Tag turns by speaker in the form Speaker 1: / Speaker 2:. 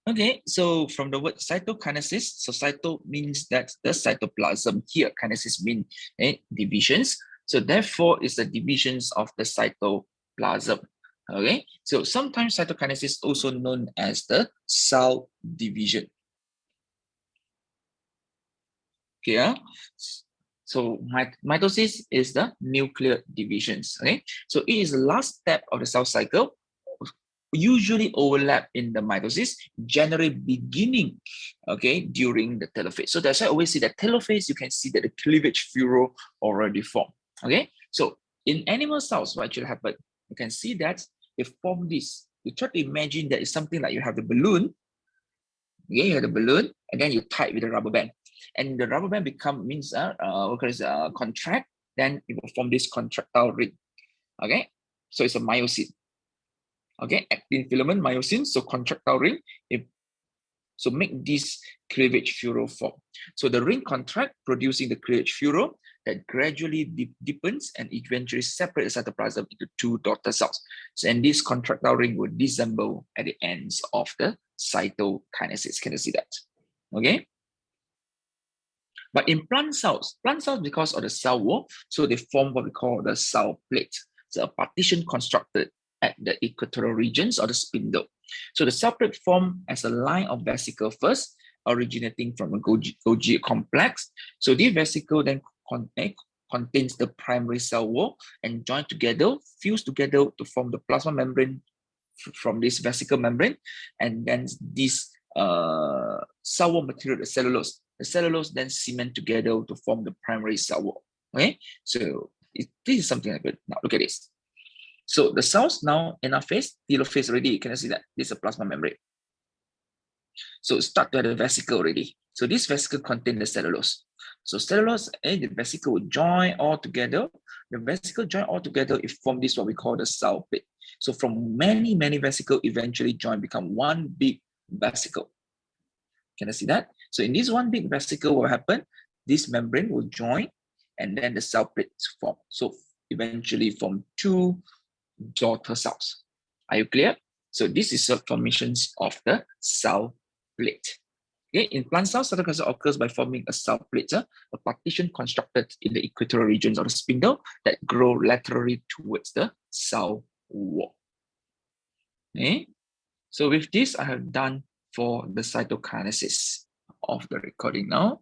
Speaker 1: Okay, so from the word cytokinesis, so cyto means that the cytoplasm here, kinesis means divisions. So therefore, it's the divisions of the cytoplasm. Okay, so sometimes cytokinesis also known as the cell division. Okay, so mitosis is the nuclear divisions. Okay, so it is the last step of the cell cycle, usually overlap in the mitosis, generally beginning, okay, during the telophase. So that's why I always see that telophase, you can see that the cleavage furrow already formed. Okay, so in animal cells, what actually happen? You can see that they form this. You try to imagine that it's something like you have the balloon. Okay, you have the balloon, and then you tie it with a rubber band, and the rubber band means contract. Then it will form this contractile ring. Okay, so it's a myosin. Okay, actin filament, myosin, so contractile ring, so make this cleavage furrow form. So the ring contract, producing the cleavage furrow that gradually deepens and eventually separates the cytoplasm into two daughter cells. So, and this contractile ring will disassemble at the ends of the cytokinesis. Can you see that? Okay. But in plant cells, because of the cell wall, so they form what we call the cell plate. So a partition constructed at the equatorial regions of the spindle. So the cell plate form as a line of vesicle first, originating from a Golgi complex. So this vesicle then contains the primary cell wall and joined together, fused together to form the plasma membrane from this vesicle membrane, and then this cell wall material, the cellulose then cement together to form the primary cell wall. Okay, so this is something like that. Now look at this. So the cells now in our phase, telophase already, you can see that this is a plasma membrane. So start to have the vesicle already. So this vesicle contains the cellulose. So cellulose and the vesicle will join all together. The vesicle join all together, it forms this what we call the cell plate. So from many vesicles eventually join, become one big vesicle. Can I see that? So in this one big vesicle, what will happen? This membrane will join, and then the cell plates form. So eventually form two daughter cells. Are you clear? So this is the formations of the cell plate. Okay, in plant cells, cytokinesis occurs by forming a cell plate, a partition constructed in the equatorial regions of the spindle that grow laterally towards the cell wall. Okay, so with this, I have done for the cytokinesis of the recording now.